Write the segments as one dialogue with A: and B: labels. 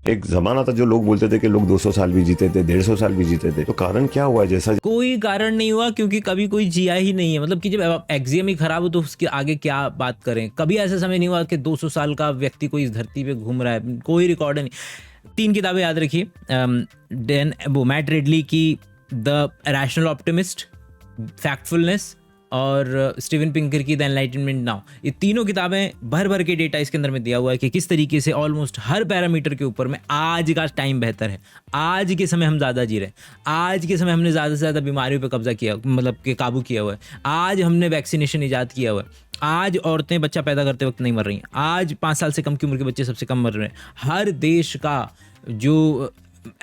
A: एक जमाना था जो लोग बोलते थे कि लोग 200 साल भी जीते थे, 150 साल भी जीते थे, तो कारण क्या हुआ? जैसा
B: कोई कारण नहीं हुआ, क्योंकि कभी कोई जिया ही नहीं है। मतलब कि जब एक्सियम ही खराब हो तो उसके आगे क्या बात करें। कभी ऐसा समय नहीं हुआ कि 200 साल का व्यक्ति कोई इस धरती पे घूम रहा है, कोई रिकॉर्ड नहीं। 3 किताबें याद रखिए, वो मैट रिडली की द रैशनल ऑप्टिमिस्ट, फैक्टफुलनेस, और स्टीवन पिंकर की द एनलाइटनमेंट नाउ। ये तीनों किताबें भर भर के डेटा इसके अंदर में दिया हुआ है कि किस तरीके से ऑलमोस्ट हर पैरामीटर के ऊपर में आज का टाइम बेहतर है। आज के समय हम ज़्यादा जी रहे हैं, आज के समय हमने ज़्यादा से ज़्यादा बीमारियों पर कब्जा किया, मतलब कि काबू किया हुआ है। आज हमने वैक्सीनेशन ईजाद किया हुआ है। आज औरतें बच्चा पैदा करते वक्त नहीं मर रही हैं। आज 5 साल से कम की उम्र के बच्चे सबसे कम मर रहे हैं। हर देश का जो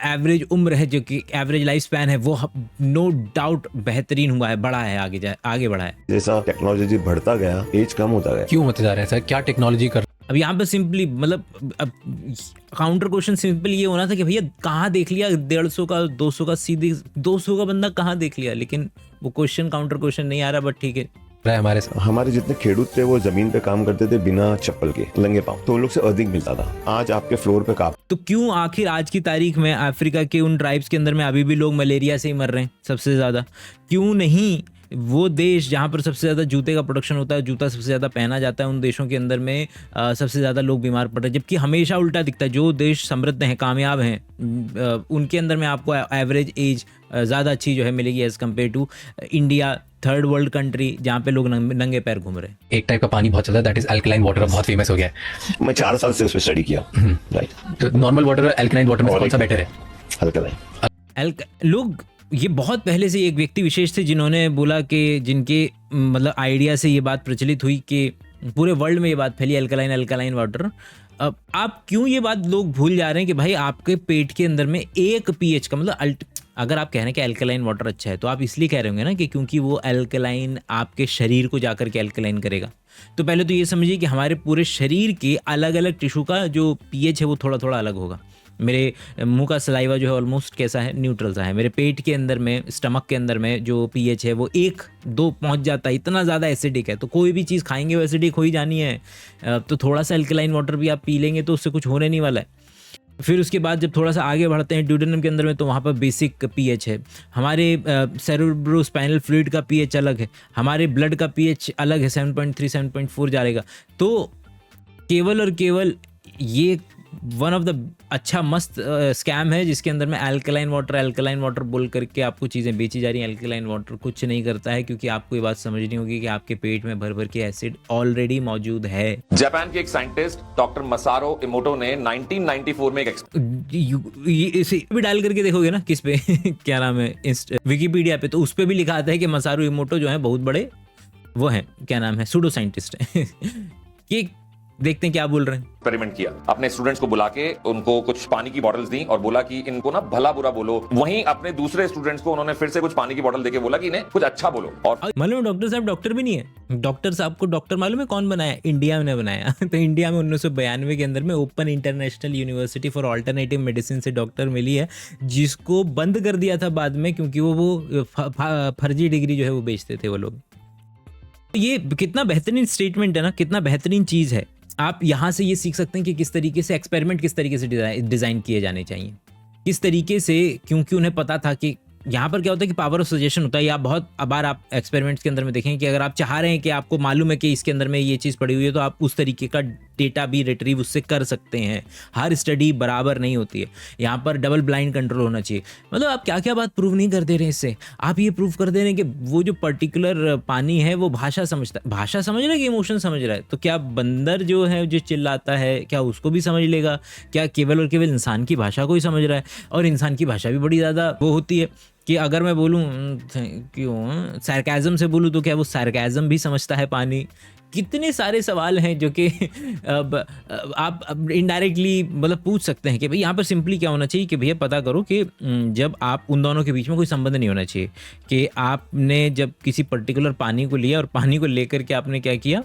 B: एवरेज उम्र है, जो कि एवरेज लाइफ स्पैन है, वो नो डाउट बेहतरीन हुआ है, बड़ा है, आगे बढ़ा है।
A: जैसा टेक्नोलॉजी बढ़ता गया, एज कम होता गया।
C: क्यों होते जा रहा है सर? क्या टेक्नोलॉजी कर?
B: अब यहाँ पे सिंपली मतलब अब काउंटर क्वेश्चन सिंपल ये होना था कि भैया कहाँ देख लिया 150 का 200 का, सीधे 200 का बंदा कहाँ देख लिया। लेकिन वो क्वेश्चन काउंटर क्वेश्चन नहीं आ रहा, बट ठीक है।
A: हमारे जितने खेडूत थे वो जमीन पे काम करते थे बिना चप्पल के, नंगे पांव, तो उन लोग से अधिक मिलता था। आज आपके फ्लोर पे काम।
B: तो क्यों आखिर आज की तारीख में अफ्रीका के उन ट्राइब्स के अंदर में अभी भी लोग मलेरिया से ही मर रहे हैं सबसे ज़्यादा? क्यों नहीं वो देश जहाँ पर सबसे ज़्यादा जूते का प्रोडक्शन होता है, जूता सबसे ज़्यादा पहना जाता है, उन देशों के अंदर में सबसे ज़्यादा लोग बीमार पड़ रहे हैं? जबकि हमेशा उल्टा दिखता है। जो देश समृद्ध हैं, कामयाब हैं, उनके अंदर में आपको एवरेज एज ज़्यादा अच्छी जो है मिलेगी as compare to India, third world country, जहाँ पे लोग नंगे पैर घूम रहे हैं।
C: एक टाइप का पानी बहुत चलता है, दैट इज अल्कलाइन वाटर, बहुत फेमस हो गया है।
A: मैं 4 साल से उस पर स्टडी किया। राइट।
C: तो नॉर्मल वाटर और अल्कलाइन वाटर में कौन सा बेटर है?
A: अल्कलाइन।
B: लोग ये बहुत पहले से एक व्यक्ति विशेष थे जिन्होंने बोला कि जिनके मतलब आइडिया से ये बात प्रचलित हुई कि पूरे वर्ल्ड में ये बात फैली, अल्कलाइन वाटर। अब आप क्यों ये बात लोग भूल जा रहे हैं कि भाई आपके पेट के अंदर में 1 pH का मतलब अगर आप कह रहे हैं कि अल्कलाइन वाटर अच्छा है, तो आप इसलिए कह रहे होंगे ना कि क्योंकि वो अल्कलाइन आपके शरीर को जाकर के अल्कलाइन करेगा। तो पहले तो ये समझिए कि हमारे पूरे शरीर के अलग अलग टिश्यू का जो pH है वो थोड़ा थोड़ा अलग होगा। मेरे मुंह का सलाइवा जो है ऑलमोस्ट कैसा है, न्यूट्रल सा है। मेरे पेट के अंदर में, स्टमक के अंदर में जो pH है वो 1-2 पहुंच जाता है, इतना ज़्यादा एसिडिक है। तो कोई भी चीज़ खाएंगे वो एसिडिक हो ही जानी है। तो थोड़ा सा अल्कलाइन वाटर भी आप पी लेंगे तो उससे कुछ होने नहीं वाला है। फिर उसके बाद जब थोड़ा सा आगे बढ़ते हैं ड्यूडेनम के अंदर में, तो वहाँ पर बेसिक pH है। हमारे सेरेब्रोस्पाइनल फ्लूइड का pH अलग है, हमारे ब्लड का pH अलग है, 7.3 7.4 जाएगा। तो केवल और केवल ये वन ऑफ द अच्छा मस्त स्कैम है जिसके अंदर में अल्कलाइन वाटर बोल करके आपको चीज़ें बेची जा रही हैं। अल्कलाइन वाटर कुछ नहीं करता है, क्योंकि आपको ये बात समझनी होगी कि आपके पेट में भर भर के एसिड ऑलरेडी मौजूद है।
D: जापान के एक साइंटिस्ट डॉक्टर मसारो इमोटो ने 1994 में
B: इसे भी डाल करके देखोगे ना किस पे क्या नाम है, विकिपीडिया पे, तो उस पे भी लिखा आता है कि मसारो इमोटो जो है बहुत बड़े वो हैं, क्या नाम है, सूडो साइंटिस्ट है। ये देखते हैं क्या बोल रहे हैं।
D: एक्सपेरिमेंट किया, अपने स्टूडेंट्स को बुला के उनको कुछ पानी की बॉटल्स दी और बोला कि इनको ना भला बुरा बोलो। वहीं अपने दूसरे स्टूडेंट्स को उन्होंने फिर से कुछ पानी की बॉटल देके बोला कि इन्हें कुछ अच्छा बोलो। और
B: मालूम डॉक्टर साहब डॉक्टर भी नहीं है। डॉक्टर साहब को डॉक्टर मालूम है कौन बनाया? इंडिया ने बनाया। तो इंडिया में 1992 के अंदर में open international university for alternative medicine से डॉक्टर मिली है, जिसको बंद कर दिया था बाद में, क्योंकि वो फर्जी डिग्री जो है वो बेचते थे वो लोग। ये कितना बेहतरीन स्टेटमेंट है ना, कितना बेहतरीन चीज़ है। आप यहाँ से ये सीख सकते हैं कि किस तरीके से एक्सपेरिमेंट किस तरीके से डिज़ाइन किए जाने चाहिए, किस तरीके से, क्योंकि उन्हें पता था कि यहाँ पर क्या होता है कि पावर ऑफ सजेशन होता है। या बहुत बार आप एक्सपेरिमेंट्स के अंदर में देखेंगे कि अगर आप चाह रहे हैं कि आपको मालूम है कि इसके अंदर में ये चीज़ पड़ी हुई है, तो आप उस तरीके का डेटा भी रिट्रीव उससे कर सकते हैं। हर स्टडी बराबर नहीं होती है, यहाँ पर डबल ब्लाइंड कंट्रोल होना चाहिए। मतलब आप क्या क्या बात प्रूव नहीं कर दे रहे हैं इससे, आप ये प्रूव कर दे रहे हैं कि वो जो पर्टिकुलर पानी है वो भाषा समझता है। भाषा समझ रहा है कि इमोशन समझ रहा है? तो क्या बंदर जो है जो चिल्लाता है क्या उसको भी समझ लेगा? क्या केवल और केवल इंसान की भाषा को ही समझ रहा है? और इंसान की भाषा भी बड़ी ज़्यादा वो होती है कि अगर मैं बोलूँ क्यों सार्केज़म से बोलूँ तो क्या वो सार्केज़म भी समझता है पानी? कितने सारे सवाल हैं जो कि आप इनडायरेक्टली मतलब पूछ सकते हैं कि भाई यहाँ पर सिंपली क्या होना चाहिए कि भैया पता करो कि जब आप उन दोनों के बीच में कोई संबंध नहीं होना चाहिए कि आपने जब किसी पर्टिकुलर पानी को लिया और पानी को लेकर के आपने क्या किया,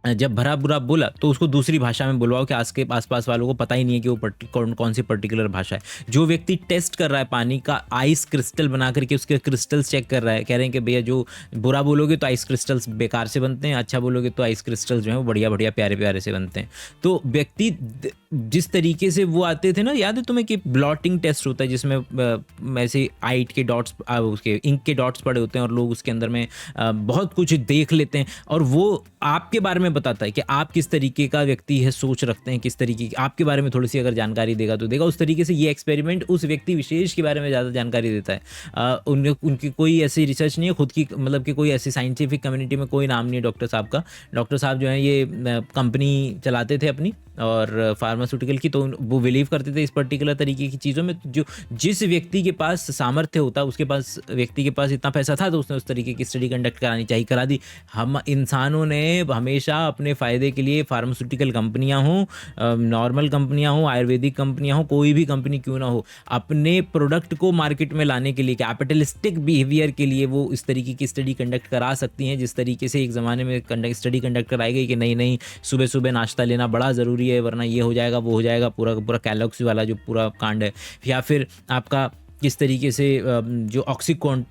B: जब भरा बुरा बोला तो उसको दूसरी भाषा में बुलवाओ कि आस के आसपास वालों को पता ही नहीं है कि वो कौन सी पर्टिकुलर भाषा है। जो व्यक्ति टेस्ट कर रहा है पानी का, आइस क्रिस्टल बना करके उसके क्रिस्टल्स चेक कर रहा है, कह रहे हैं कि भैया जो बुरा बोलोगे तो आइस क्रिस्टल्स बेकार से बनते हैं, अच्छा बोलोगे डालोगे तो आइस क्रिस्टल जो है वो बढ़िया बढ़िया प्यारे प्यारे से बनते हैं। तो व्यक्ति जिस तरीके से वो आते थे ना, याद है तुम्हें कि ब्लॉटिंग टेस्ट होता है जिसमें ऐसे आइट के डॉट्स, उसके इंक के डॉट्स पड़े होते हैं और लोग उसके अंदर में बहुत कुछ देख लेते हैं और वो आपके बारे में बताता है कि आप किस तरीके का व्यक्ति है, सोच रखते हैं किस तरीके की, आपके बारे में थोड़ी सी अगर जानकारी देगा तो देगा। उस तरीके से ये एक्सपेरिमेंट उस व्यक्ति विशेष के बारे में ज़्यादा जानकारी देता है। उनकी कोई ऐसी रिसर्च नहीं है खुद की, मतलब कि कोई ऐसी साइंटिफिक कम्युनिटी में कोई नाम नहीं है डॉक्टर साहब का। डॉक्टर साहब जो है ये कंपनी चलाते थे अपनी और फार्मास्यूटिकल की, तो वो बिलीव करते थे इस पर्टिकुलर तरीके की चीज़ों में। जो जिस व्यक्ति के पास सामर्थ्य होता, उसके पास, व्यक्ति के पास इतना पैसा था तो उसने उस तरीके की स्टडी कंडक्ट करानी चाहिए, करा दी। हम इंसानों ने हमेशा अपने फ़ायदे के लिए फार्मास्यूटिकल कंपनियां हों, नॉर्मल कंपनियां हों, आयुर्वेदिक कंपनियां हों, कोई भी कंपनी क्यों ना हो, अपने प्रोडक्ट को मार्केट में लाने के लिए, कैपिटलिस्टिक बिहेवियर के लिए वो इस तरीके की स्टडी कंडक्ट करा सकती हैं। जिस तरीके से एक ज़माने में स्टडी कंडक्ट कराई गई कि नहीं सुबह सुबह नाश्ता लेना बड़ा ज़रूरी है वरना ये हो जाएगा वो हो जाएगा, पूरा पूरा कैलॉग्स वाला जो पूरा कांड है। या फिर आपका किस तरीके से जो ऑक्सीकोडॉन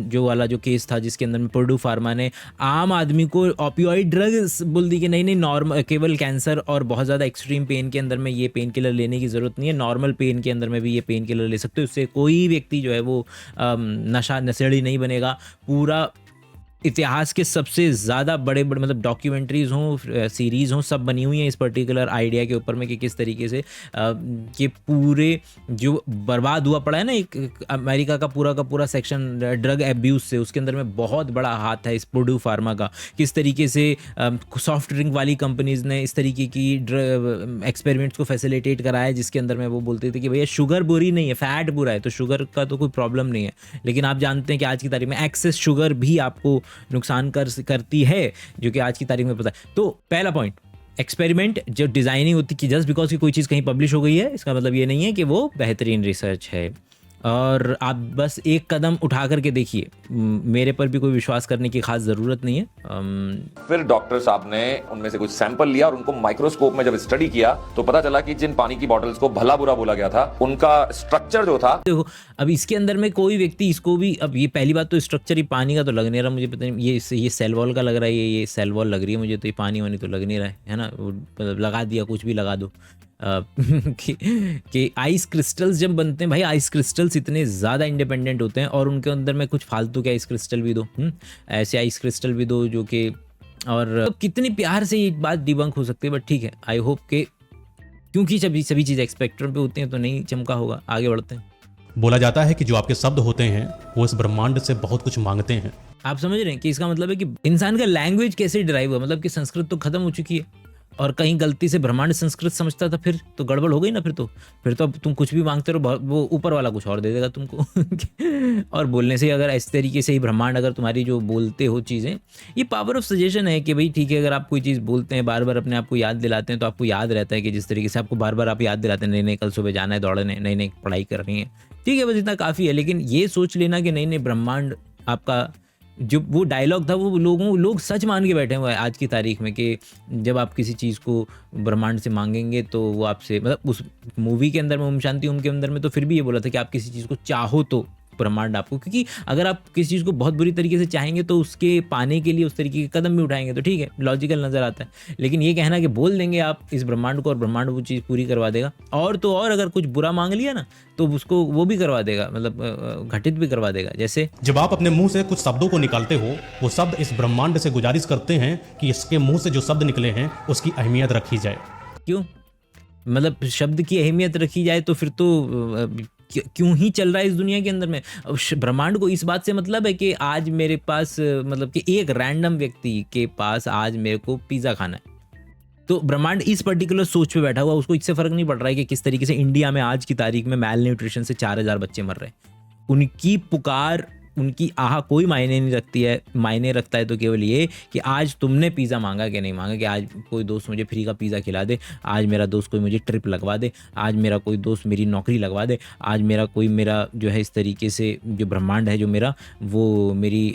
B: जो वाला जो केस था जिसके अंदर में पर्डू फार्मा ने आम आदमी को ऑपियोइड ड्रग्स बोल दी कि नहीं नॉर्मल, केवल कैंसर और बहुत ज़्यादा एक्सट्रीम पेन के अंदर में ये पेन किलर लेने की ज़रूरत नहीं है, नॉर्मल पेन के अंदर में भी ये पेन किलर ले सकते हो, उससे कोई व्यक्ति जो है वो नशेड़ी नहीं बनेगा। पूरा इतिहास के सबसे ज़्यादा बड़े मतलब डॉक्यूमेंट्रीज़ हों, सीरीज़ हों, सब बनी हुई हैं इस पर्टिकुलर आइडिया के ऊपर में कि किस तरीके से ये पूरे जो बर्बाद हुआ पड़ा है ना एक अमेरिका का पूरा सेक्शन ड्रग एब्यूज़ से, उसके अंदर में बहुत बड़ा हाथ है इस पर्डू फार्मा का। किस तरीके से सॉफ्ट ड्रिंक वाली कंपनीज़ ने इस तरीके की एक्सपेरिमेंट्स को फैसिलिटेट कराया जिसके अंदर में वो बोलते थे कि भैया शुगर बुरी नहीं है, फैट बुरा है, तो शुगर का तो कोई प्रॉब्लम नहीं है। लेकिन आप जानते हैं कि आज की तारीख में एक्सेस शुगर भी आपको नुकसान करती है, जो कि आज की तारीख में पता है। तो पहला पॉइंट, एक्सपेरिमेंट जो डिज़ाइनिंग होती है, जस्ट बिकॉज की कोई चीज़ कहीं पब्लिश हो गई है इसका मतलब ये नहीं है कि वो बेहतरीन रिसर्च है। और आप बस एक कदम उठा करके देखिए, मेरे पर भी कोई विश्वास करने की खास ज़रूरत नहीं है।
D: फिर डॉक्टर साहब ने उनमें से कुछ सैंपल लिया और उनको माइक्रोस्कोप में जब स्टडी किया तो पता चला कि जिन पानी की बॉटल्स को भला बुरा बोला गया था उनका स्ट्रक्चर जो था,
B: देखो अब इसके अंदर में कोई व्यक्ति इसको भी, अब ये पहली बात तो स्ट्रक्चर ही पानी का तो लग नहीं रहा मुझे, पता नहीं ये सेल वॉल का लग रहा है, ये सेल वॉल लग रही है मुझे, तो ये पानी वानी तो लग नहीं रहा है ना, मतलब लगा दिया कुछ भी लगा दो। कि आइस क्रिस्टल्स जब बनते हैं भाई, आइस क्रिस्टल्स इतने ज़्यादा इंडिपेंडेंट होते हैं और उनके अंदर में कुछ फालतू के आइस क्रिस्टल भी दो, ऐसे आइस क्रिस्टल भी दो जो कि, और तो कितनी प्यार से ये बात डिबंक हो सकती है। बट ठीक है, आई होप के क्योंकि सभी चीज़ें स्पेक्ट्रम पे होती हैं तो नहीं चमका होगा। आगे बढ़ते हैं।
E: बोला जाता है कि जो आपके शब्द होते हैं वो इस ब्रह्मांड से बहुत कुछ मांगते हैं।
B: आप समझ रहे हैं कि इसका मतलब है कि इंसान का लैंग्वेज कैसे डिराइव हुआ, मतलब कि संस्कृत तो खत्म हो चुकी है और कहीं गलती से ब्रह्मांड संस्कृत समझता था, फिर तो गड़बड़ हो गई ना। फिर तो अब तुम कुछ भी मांगते रहो, वो ऊपर वाला कुछ और दे देगा तुमको। और बोलने से अगर इस तरीके से ही ब्रह्मांड, अगर तुम्हारी जो बोलते हो चीज़ें, ये पावर ऑफ सजेशन है कि भाई ठीक है, अगर आप कोई चीज़ बोलते हैं, बार बार अपने आप को याद दिलाते हैं, तो आपको याद रहता है कि जिस तरीके से आपको बार बार आप याद दिलाते हैं, नहीं कल सुबह जाना है दौड़ने, नहीं पढ़ाई करनी है, ठीक है, बस इतना काफ़ी है। लेकिन ये सोच लेना कि नहीं ब्रह्मांड आपका, जो वो डायलॉग था वो लोग सच मान के बैठे हुए हैं आज की तारीख में कि जब आप किसी चीज़ को ब्रह्मांड से मांगेंगे तो वो आपसे, मतलब उस मूवी के अंदर में ओम शांति ओम के अंदर में तो फिर भी ये बोला था कि आप किसी चीज़ को चाहो तो ब्रह्मांड आपको, क्योंकि अगर आप किसी चीज़ को बहुत बुरी तरीके से चाहेंगे तो उसके पाने के लिए उस तरीके के कदम भी उठाएंगे, तो ठीक है, लॉजिकल नज़र आता है। लेकिन ये कहना कि बोल देंगे आप इस ब्रह्मांड को और ब्रह्मांड वो चीज़ पूरी करवा देगा, और तो और अगर कुछ बुरा मांग लिया ना तो उसको वो भी करवा देगा, मतलब घटित भी करवा देगा। जैसे
E: जब आप अपने मुंह से कुछ शब्दों को निकालते हो, वो शब्द इस ब्रह्मांड से गुजारिश करते हैं कि इसके मुंह से जो शब्द निकले हैं उसकी अहमियत रखी जाए।
B: क्यों, मतलब शब्द की अहमियत रखी जाए तो फिर तो क्यों ही चल रहा है इस दुनिया के अंदर में। ब्रह्मांड को इस बात से मतलब है कि आज मेरे पास, मतलब कि एक रैंडम व्यक्ति के पास आज मेरे को पिज़्ज़ा खाना है, तो ब्रह्मांड इस पर्टिकुलर सोच पे बैठा हुआ, उसको इससे फ़र्क नहीं पड़ रहा है कि किस तरीके से इंडिया में आज की तारीख में मैल न्यूट्रिशन से 4000 बच्चे मर रहे हैं। उनकी पुकार, उनकी आह कोई मायने नहीं रखती है। मायने रखता है तो केवल ये कि आज तुमने पिज़्ज़ा मांगा कि नहीं मांगा, कि आज कोई दोस्त मुझे फ्री का पिज़्ज़ा खिला दे, आज मेरा दोस्त कोई मुझे ट्रिप लगवा दे, आज मेरा कोई दोस्त मेरी नौकरी लगवा दे, आज मेरा जो है इस तरीके से जो ब्रह्मांड है जो मेरा, वो मेरी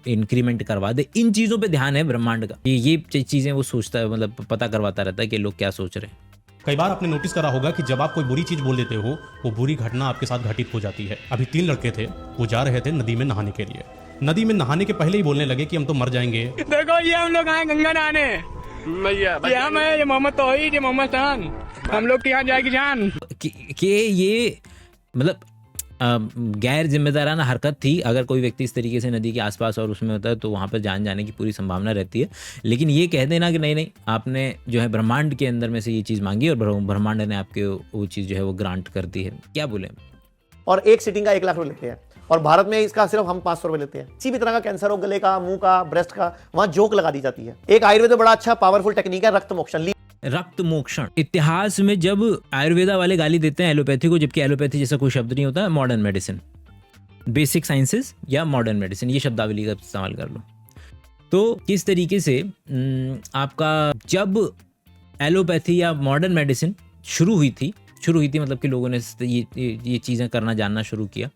B: इंक्रीमेंट करवा दे। इन चीज़ों पे ध्यान है ब्रह्मांड का, ये चीज़ें वो सोचता है, मतलब पता करवाता रहता है कि लोग क्या सोच रहे हैं।
E: कई बार आपने नोटिस करा होगा कि जब आप कोई बुरी चीज बोल देते हो, वो बुरी घटना आपके साथ घटित हो जाती है। अभी 3 लड़के थे, वो जा रहे थे नदी में नहाने के लिए। नदी में नहाने के पहले ही बोलने लगे कि हम तो मर जाएंगे।
F: देखो ये हम लोग आए गंगा नहाने, ये हम है, ये मोहम्मद तौहीद, ये मोहम्मद शान, हम लोग के यहाँ जाएगी जान।
B: कि ये मतलब गैर जिम्मेदाराना हरकत थी। अगर कोई व्यक्ति इस तरीके से नदी के आसपास और उसमें होता है तो वहाँ पर जान जाने की पूरी संभावना रहती है। लेकिन ये कह देना कि नहीं आपने जो है ब्रह्मांड के अंदर में से ये चीज़ मांगी और ब्रह्मांड ने आपके वो चीज़ जो है वो ग्रांट कर दी है, क्या बोले।
G: और एक सिटिंग का 1 लाख रुपए लेते हैं, और भारत में इसका सिर्फ हम 500 रुपए लेते हैं। किसी भी तरह का कैंसर हो, गले का, मुंह का, ब्रेस्ट का, वहां जोक लगा दी जाती है। एक आयुर्वेद में बड़ा अच्छा पावरफुल टेक्निक है रक्त मोक्षण।
B: रक्त मोक्षण। इतिहास में जब आयुर्वेदा वाले गाली देते हैं एलोपैथी को, जबकि एलोपैथी जैसा कोई शब्द नहीं होता, मॉडर्न मेडिसिन, बेसिक साइंसेस या मॉडर्न मेडिसिन, ये शब्दावली का इस्तेमाल कर लो। तो किस तरीके से आपका जब एलोपैथी या मॉडर्न मेडिसिन शुरू हुई थी मतलब कि लोगों ने ये चीज़ें करना जानना शुरू किया,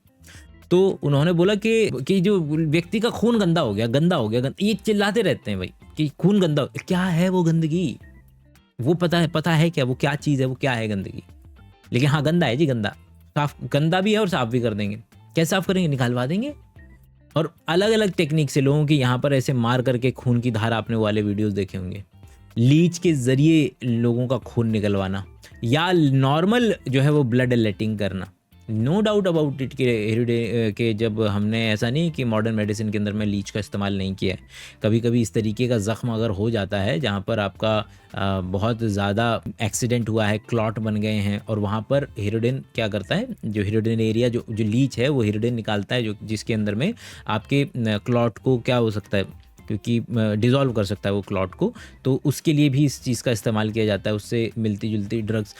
B: तो उन्होंने बोला कि जो व्यक्ति का खून गंदा हो गया, ये चिल्लाते रहते हैं भाई कि खून गंदा, क्या है वो गंदगी, वो पता है क्या, वो क्या चीज़ है, वो क्या है गंदगी। लेकिन हाँ गंदा है जी, गंदा भी है और साफ भी कर देंगे। कैसे साफ करेंगे, निकालवा देंगे। और अलग अलग टेक्निक से लोगों की यहाँ पर ऐसे मार करके खून की धारा, आपने वाले वीडियोस देखे होंगे, लीच के जरिए लोगों का खून निकलवाना, या नॉर्मल जो है वो ब्लड लेटिंग करना। नो डाउट अबाउट इट के जब हमने ऐसा नहीं कि मॉडर्न मेडिसिन के अंदर में लीच का इस्तेमाल नहीं किया है। कभी कभी इस तरीके का ज़ख्म अगर हो जाता है जहाँ पर आपका बहुत ज़्यादा एक्सीडेंट हुआ है, क्लॉट बन गए हैं, और वहाँ पर हिरोडिन क्या करता है, जो हिरोडिन एरिया जो लीच है वो हिरोडिन निकालता है, जो जिसके अंदर में आपके क्लॉट को क्या हो सकता है, क्योंकि डिज़ोल्व कर सकता है वो क्लॉट को, तो उसके लिए भी इस चीज़ का इस्तेमाल किया जाता है। उससे मिलती जुलती ड्रग्स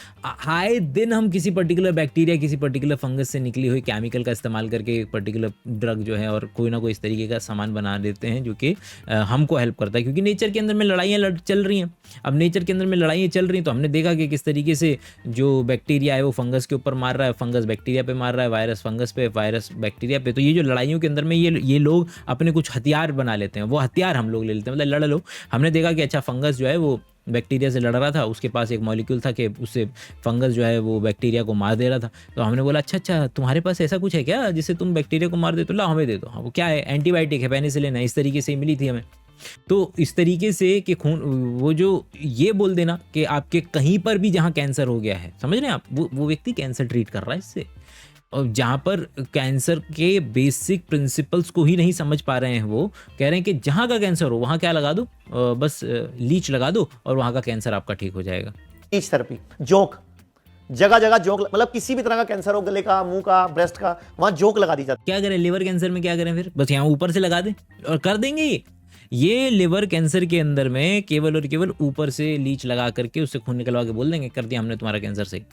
B: आए दिन हम किसी पर्टिकुलर बैक्टीरिया, किसी पर्टिकुलर फंगस से निकली हुई केमिकल का इस्तेमाल करके एक पर्टिकुलर ड्रग जो है और कोई ना कोई इस तरीके का सामान बना देते हैं जो कि हमको हेल्प करता है। क्योंकि नेचर के अंदर में लड़ाइयाँ चल रही हैं। अब नेचर के अंदर में लड़ाइयाँ चल रही हैं तो हमने देखा कि किस तरीके से जो बैक्टीरिया है वो फंगस के ऊपर मार रहा है, फंगस बैक्टीरिया पे मार रहा है, वायरस फंगस पे, वायरस बैक्टीरिया पे। तो ये जो लड़ाइयों के अंदर में ये लोग अपने कुछ हथियार बना लेते हैं, वो हथियार हम लोग ले लेते हैं, मतलब लड़ लो। हमने देखा कि अच्छा फंगस जो है वो बैक्टीरिया से लड़ रहा था, उसके पास एक मॉलिक्यूल था कि उससे फंगस जो है वो बैक्टीरिया को मार दे रहा था। तो हमने बोला अच्छा तुम्हारे पास ऐसा कुछ है क्या जिससे तुम बैक्टीरिया को मार दे, तो ला हमें दे दो। हाँ वो क्या है, एंटीबायोटिक है, पेनिसिलिन है, इस तरीके से मिली थी हमें। तो इस तरीके से कि खून, वो जो ये बोल देना कि आपके कहीं पर भी जहाँ कैंसर हो गया है, समझ रहे हैं आप, वो व्यक्ति कैंसर ट्रीट कर रहा है इससे। और जहाँ पर कैंसर के बेसिक प्रिंसिपल्स को ही नहीं समझ पा रहे हैं, वो कह रहे हैं कि जहाँ का कैंसर हो वहाँ क्या लगा दो, बस लीच लगा दो और वहाँ का कैंसर आपका ठीक हो जाएगा।
G: लीच थेरेपी, जोक, जगह जगह जोक, मतलब किसी भी तरह का कैंसर हो, गले का, मुंह का, ब्रेस्ट का, वहाँ जोक लगा दी जाती है।
B: क्या करें लिवर कैंसर में, क्या करें फिर, बस यहाँ ऊपर से लगा दें और कर देंगे। ये लिवर कैंसर के अंदर में केवल और केवल ऊपर से लीच लगा करके उससे खून निकलवा के बोल देंगे कर दिया हमने तुम्हारा कैंसर सही।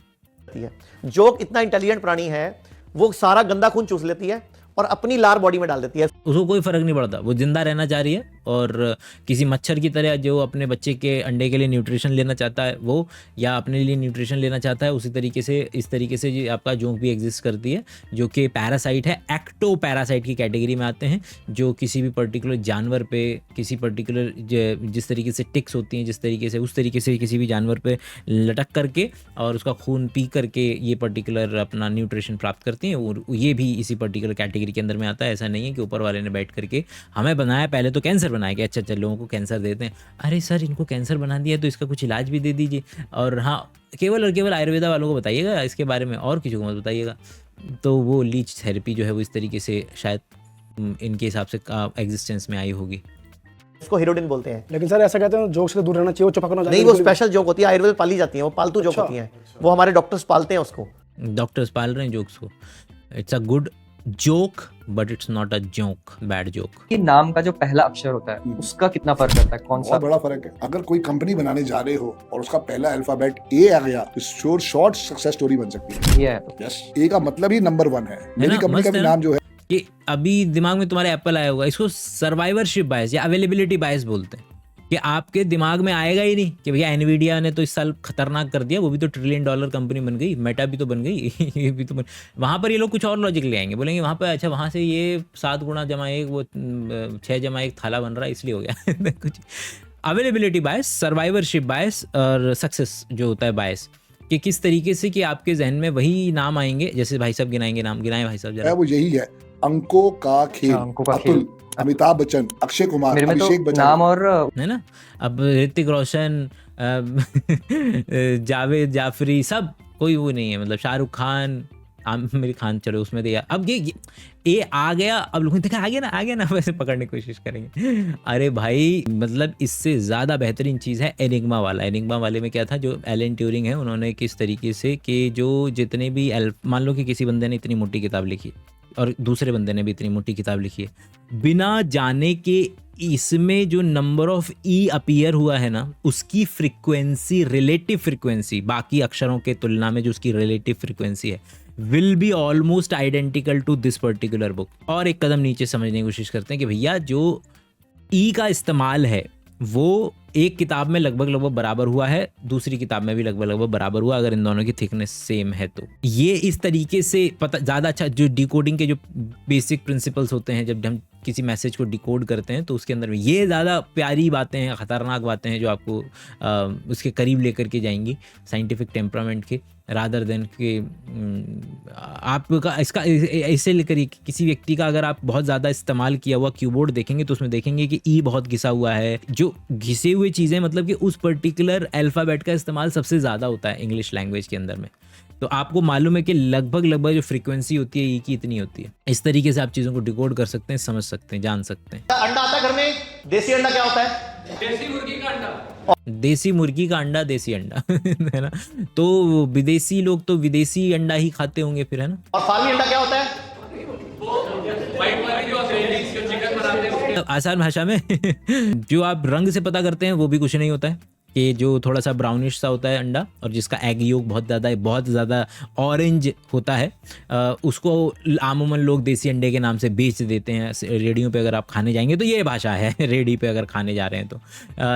G: जोक इतना इंटेलिजेंट प्राणी है, वो सारा गंदा खून चूस लेती है और अपनी लार बॉडी में डाल देती है।
B: उसको कोई फर्क नहीं पड़ता, वो जिंदा रहना चाह रही है और किसी मच्छर की तरह जो अपने बच्चे के अंडे के लिए न्यूट्रिशन लेना चाहता है वो, या अपने लिए न्यूट्रिशन लेना चाहता है, उसी तरीके से इस तरीके से जो आपका जोंक भी एग्जिस्ट करती है, जो कि पैरासाइट है, एक्टो पैरासाइट की कैटेगरी में आते हैं, जो किसी भी पर्टिकुलर जानवर पे, किसी पर्टिकुलर जिस तरीके से टिक्स होती हैं, जिस तरीके से उस तरीके से किसी भी जानवर पे लटक करके और उसका खून पी करके ये पर्टिकुलर अपना न्यूट्रिशन प्राप्त करती हैं, और ये भी इसी पर्टिकुलर कैटेगरी के अंदर में आता है। ऐसा नहीं है कि ऊपर वाले ने बैठ करके हमें बनाया, पहले तो कैंसर बनाया कि अच्छा लोगों को कैंसर देते हैं, अरे सर इनको कैंसर बना दिया तो इसका कुछ इलाज भी दे दीजिए। और हाँ, केवल और केवल आयुर्वेदा वालों को बताइएगा इसके बारे में, और किसी को मत बताइएगा। तो वो लीच थेरेपी जो है वो इस तरीके से शायद इनके हिसाब से एग्जिस्टेंस में आई होगी।
G: इसको हिरोडिन बोलते हैं।
H: लेकिन सर ऐसा कहते हैं जोक से दूर रहना चाहिए, वो चपकना चाहिए।
G: नहीं, वो स्पेशल जोक होती है, आयुर्वेद पाली जाती है, वो पालतू जोक होती है, वो हमारे डॉक्टर्स पालते हैं उसको।
B: डॉक्टर्स पाल रहे हैं जोक्स को। It's a good joke but it's not a joke, bad joke.
I: कि नाम का जो पहला अक्षर होता है उसका कितना फर्क करता है, कौन सा?
J: बहुत बड़ा फर्क है। अगर कोई कंपनी बनाने जा रहे हो और उसका पहला अल्फाबेट ए आ गया तो शॉर्ट सक्सेस स्टोरी बन सकती है।
I: ये है
J: यस, ए का मतलब ही नंबर 1 है। मेरी कंपनी का भी नाम जो है
B: कि अभी दिमाग में तुम्हारे एप्पल आया होगा, इसको सर्वाइवरशिप बायस या अवेलेबिलिटी बायस बोलते हैं, कि आपके दिमाग में आएगा ही नहीं कि भैया एनवीडिया ने तो इस साल खतरनाक कर दिया, वो भी तो $1 ट्रिलियन कंपनी बन गई, मेटा भी तो बन गई ये भी तो वहाँ पर ये लोग कुछ और लॉजिक ले आएंगे, बोलेंगे वहाँ पर अच्छा वहाँ से ये 7 गुणा जमा 1 वो 6 जमा 1 थाला बन रहा है इसलिए हो गया कुछ अवेलेबिलिटी बायस, सर्वाइवरशिप बायस और सक्सेस जो होता है बायस, कि किस तरीके से कि आपके जहन में वही नाम आएंगे। जैसे भाई साहब गिनाएंगे, नाम गिनाएं भाई साहब जरा।
J: वो यही है, अंकों का खेल, अतुल, अमिताभ बच्चन, अक्षय कुमार,
I: मेरे में तो
J: अभिषेक बच्चन,
I: नाम और
B: है ना। अब ऋतिक रोशन, जावेद जाफरी, सब कोई वो नहीं है, मतलब शाहरुख खान, आमिर खान, चलो उसमें दिया। अब ये आ गया, अब लोगों ने देखा आ गया ना वैसे पकड़ने की कोशिश करेंगे। अरे भाई मतलब इससे ज़्यादा बेहतरीन चीज़ है एनिग्मा वाला। एनिग्मा वाले में क्या था, जो एलन ट्यूरिंग है उन्होंने किस तरीके से कि जो जितने भी मान लो कि किसी बंदे ने इतनी मोटी किताब लिखी और दूसरे बंदे ने भी इतनी मोटी किताब लिखी है, बिना जाने के इसमें जो नंबर ऑफ ई अपीयर हुआ है ना, उसकी फ्रीक्वेंसी, रिलेटिव फ्रीक्वेंसी बाकी अक्षरों के तुलना में जो उसकी रिलेटिव फ्रीक्वेंसी है, will be almost identical to this particular book. और एक कदम नीचे समझने की कोशिश करते हैं कि भैया जो ई का इस्तेमाल है वो एक किताब में लगभग बराबर हुआ है, दूसरी किताब में भी लगभग बराबर हुआ, अगर इन दोनों की थिकनेस सेम है तो। ये इस तरीके से पता ज़्यादा अच्छा, जो डिकोडिंग के जो बेसिक प्रिंसिपल्स होते हैं, जब हम किसी मैसेज को डिकोड करते हैं तो उसके अंदर ये ज़्यादा प्यारी बातें हैं, ख़तरनाक बातें हैं जो आपको उसके करीब लेकर के जाएंगी साइंटिफिक टेम्परामेंट के, रादर देन कि आपका इसका ऐसे लेकर किसी व्यक्ति का अगर आप बहुत ज़्यादा इस्तेमाल किया हुआ कीबोर्ड देखेंगे तो उसमें देखेंगे कि ई बहुत घिसा हुआ है। जो घिसे हुए चीज़ें मतलब कि उस पर्टिकुलर अल्फ़ाबेट का इस्तेमाल सबसे ज़्यादा होता है इंग्लिश लैंग्वेज के अंदर में। तो आपको मालूम है कि लगभग जो फ्रीक्वेंसी होती है ई की इतनी होती है। इस तरीके से आप चीज़ों को डिकोड कर सकते हैं, समझ सकते हैं, जान सकते हैं।
G: अंडा आता है घर में, देसी अंडा क्या होता है?
B: देसी मुर्गी का अंडा, देसी अंडा है ना। तो विदेशी लोग तो विदेशी अंडा ही खाते होंगे फिर, है ना।
G: और फार्मी अंडा क्या होता है?
B: आसान भाषा में जो आप रंग से पता करते हैं वो भी कुछ नहीं होता है, कि जो थोड़ा सा ब्राउनिश सा होता है अंडा और जिसका एग योग बहुत ज़्यादा ऑरेंज होता है, उसको आमूमन लोग देसी अंडे के नाम से बेच देते हैं। रेडियो पे अगर आप खाने जाएंगे तो ये भाषा है, रेडी पे अगर खाने जा रहे हैं तो,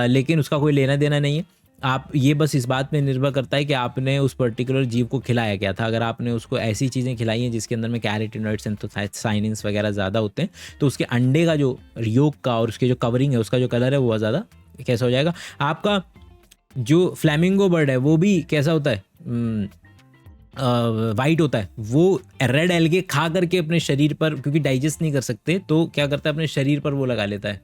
B: लेकिन उसका कोई लेना देना नहीं है। आप ये बस इस बात पे निर्भर करता है कि आपने उस पर्टिकुलर जीव को खिलाया क्या था। अगर आपने उसको ऐसी चीज़ें खिलाई हैं जिसके अंदर में कैरोटीनॉइड्स, एंथोसाइनिन्स वगैरह ज़्यादा होते हैं, तो उसके अंडे का जो योग का और उसके जो कवरिंग है, उसका जो कलर है वो बहुत ज़्यादा कैसा हो जाएगा। आपका जो फ्लैमिंगो बर्ड है वो भी कैसा होता है, वाइट होता है। वो रेड एल्गे खा करके अपने शरीर पर, क्योंकि डाइजेस्ट नहीं कर सकते, तो क्या करता है अपने शरीर पर वो लगा लेता है,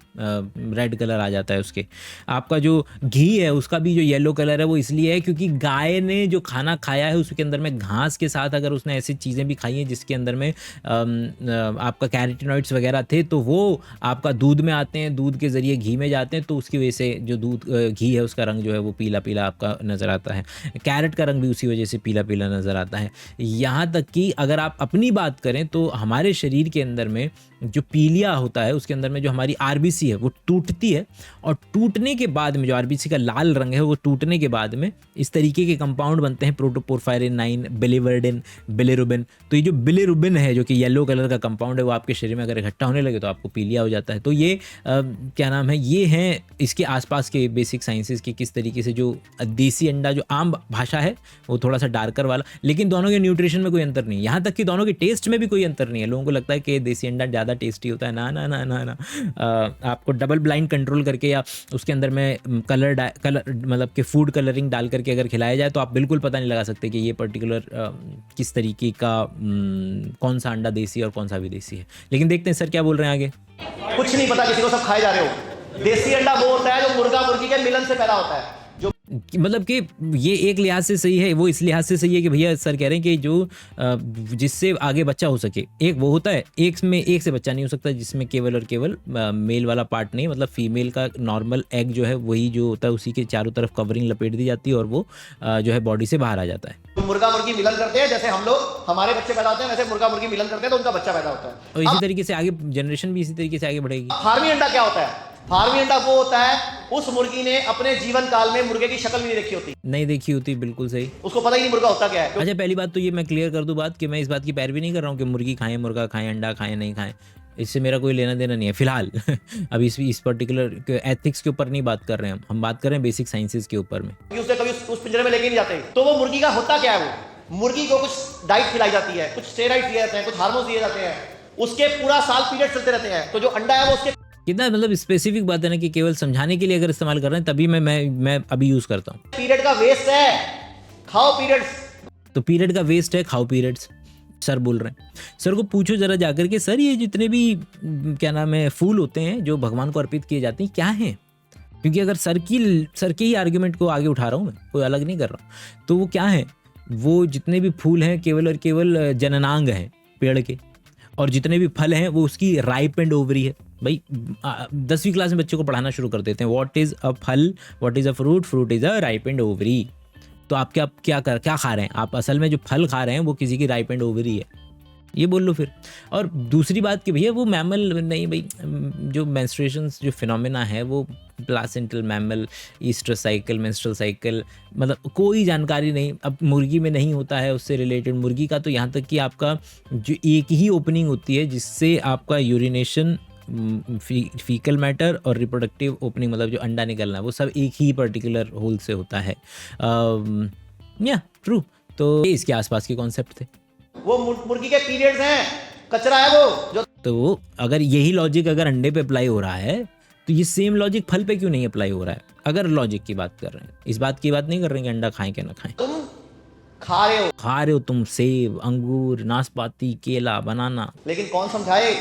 B: रेड कलर आ जाता है उसके। आपका जो घी है उसका भी जो येलो कलर है वो इसलिए है क्योंकि गाय ने जो खाना खाया है उसके अंदर में घास के साथ अगर उसने ऐसी चीज़ें भी खाई हैं जिसके अंदर में आपका कैरोटीनॉइड्स वगैरह थे, तो वो आपका दूध में आते हैं, दूध के ज़रिए घी में जाते हैं, तो उसकी वजह से जो दूध घी है उसका रंग जो है वो पीला पीला आपका नज़र आता है। कैरेट का रंग भी उसी वजह से पीला पीला नज़र आता है। यहाँ तक कि अगर आप अपनी बात करें तो हमारे शरीर के अंदर में जो पीलिया होता है उसके अंदर में जो हमारी आरबीसी है वो टूटती है, और टूटने के बाद में जो आरबीसी का लाल रंग है वो टूटने के बाद में इस तरीके के कंपाउंड बनते हैं, प्रोटोपोरफायरिन 9, बिलिवर्डिन, बिलिरुबिन। तो ये जो बिलिरुबिन है जो कि येलो कलर का कंपाउंड है वो आपके शरीर में अगर इकट्ठा होने लगे तो आपको पीलिया हो जाता है। तो ये क्या नाम है, ये हैं इसके आसपास के बेसिक साइंसेस के किस तरीके से जो देसी अंडा जो आम भाषा है वो थोड़ा सा डार्कर वाला, लेकिन दोनों के न्यूट्रिशन में कोई अंतर नहीं है, यहाँ तक कि दोनों के टेस्ट में भी कोई अंतर नहीं है। लोगों को लगता है कि देसी अंडा ज़्यादा टेस्टी होता है, ना ना ना ना ना। आपको डबल ब्लाइंड कंट्रोल करके या उसके अंदर में कलर मतलब कि फूड कलरिंग डाल करके अगर खिलाया जाए तो आप बिल्कुल पता नहीं लगा सकते कि ये पर्टिकुलर किस तरीके का कौन सा अंडा देसी और कौन सा विदेशी है। लेकिन देखते हैं सर क्या बोल रहे हैं आगे।
G: कुछ नहीं पता किसी को, सब खाए जा रहे हो। देसी अंडा वो होता है जो मुर्गा मुर्गी के मिलन से पैदा होता है, जो
B: मतलब कि ये एक लिहाज से सही है, वो इस लिहाज से सही है कि भैया सर कह रहे हैं कि जो जिससे आगे बच्चा हो सके, एक वो होता है, एक में एक से बच्चा नहीं हो सकता जिसमें केवल और केवल मेल वाला पार्ट नहीं, मतलब फीमेल का नॉर्मल एग जो है वही जो होता है उसी के चारों तरफ कवरिंग लपेट दी जाती है और वो जो है बॉडी से बाहर आ जाता है।
G: मुर्गा मुर्गी मिलन करते हैं, जैसे हम लोग हमारे बच्चे पैदा होते हैं वैसे मुर्गा मुर्गी मिलन करते हैं तो उनका बच्चा पैदा होता है,
B: और इसी तरीके से आगे जनरेशन भी इसी तरीके से आगे बढ़ेगी।
G: फार्मी अंडा क्या होता है? फार्मी अंडा वो होता है उस मुर्गी ने अपने जीवन काल में मुर्गे की शक्ल भी नहीं देखी होती,
B: नहीं देखी होती, बिल्कुल सही,
G: उसको पता ही नहीं मुर्गा होता क्या है।
B: अच्छा पहली बात तो ये मैं क्लियर कर दूं बात कि मैं इस बात की पैरवी नहीं कर रहा हूँ कि मुर्गी खाएं, मुर्गा खाएं, अंडा खाएं, नहीं खाएं, इससे मेरा कोई लेना देना नहीं है फिलहाल। अभी इस पर्टिकुलर एथिक्स के ऊपर नहीं बात कर रहे हैं हम बात कर रहे हैं बेसिक साइंसेज के ऊपर में।
G: उसे कभी उस पिंजरे में लेके नहीं जाते, तो वो मुर्गी का होता क्या है? वो मुर्गी को कुछ डाइट खिलाई जाती है, कुछ स्टेरॉइड दिए जाते हैं, कुछ हार्मोन दिए जाते हैं, उसके पूरा साल पीरियड चलते रहते हैं, तो जो अंडा है वो उसके
B: कितना मतलब स्पेसिफिक बात है ना कि केवल समझाने के लिए अगर इस्तेमाल कर रहे हैं तभी मैं अभी यूज करता हूँ।
G: पीरियड का वेस्ट है, खाओ पीरियड्स।
B: तो पीरियड का वेस्ट है, खाओ पीरियड्स, सर बोल रहे हैं। सर को पूछो जरा जाकर के, सर ये जितने भी क्या नाम है फूल होते हैं जो भगवान को अर्पित किए जाते हैं क्या हैं? क्योंकि अगर सर के ही आर्ग्यूमेंट को आगे उठा रहा हूँ मैं, कोई अलग नहीं कर रहा हूँ, तो वो क्या है, वो जितने भी फूल हैं केवल और केवल जननांग हैं पेड़ के, और जितने भी फल हैं वो उसकी राइप एंड ओवरी है। भाई 10वीं क्लास में बच्चों को पढ़ाना शुरू कर देते हैं, व्हाट इज़ अ फल, what is a fruit, fruit is a ripe and ovary. तो आप क्या खा रहे हैं? आप असल में जो फल खा रहे हैं वो किसी की राइप एंड ओवरी है, ये बोल लो फिर। और दूसरी बात कि भैया वो मैमल नहीं, भाई जो मेंस्ट्रुएशंस जो फिनोमेना है वो placental mammal, Easter cycle, menstrual cycle, मतलब कोई जानकारी नहीं। अब मुर्गी में नहीं होता है उससे रिलेटेड, मुर्गी का तो यहाँ तक कि आपका जो एक ही ओपनिंग होती है जिससे आपका यूरिनेशन, फीकल मैटर और रिप्रोडक्टिव ओपनिंग, मतलब जो अंडा निकलना है वो सब एक ही पर्टिकुलर होल से होता है। या ट्रू। तो ये इसके आसपास के कॉन्सेप्ट थे।
G: वो मुर्गी के पीरियड्स हैं, कचरा है वो जो।
B: तो अगर यही लॉजिक अगर अंडे पे अप्लाई हो रहा है तो ये सेम लॉजिक फल पे क्यों नहीं अप्लाई हो रहा है? अगर लॉजिक की बात कर रहे हैं, इस बात की बात नहीं कर रहे हैं कि अंडा खाएं क्या ना खाएं।
G: तुम खा रहे हो
B: तुम सेब, अंगूर, नाशपाती, केला, बनाना,
G: लेकिन कौन समझाए?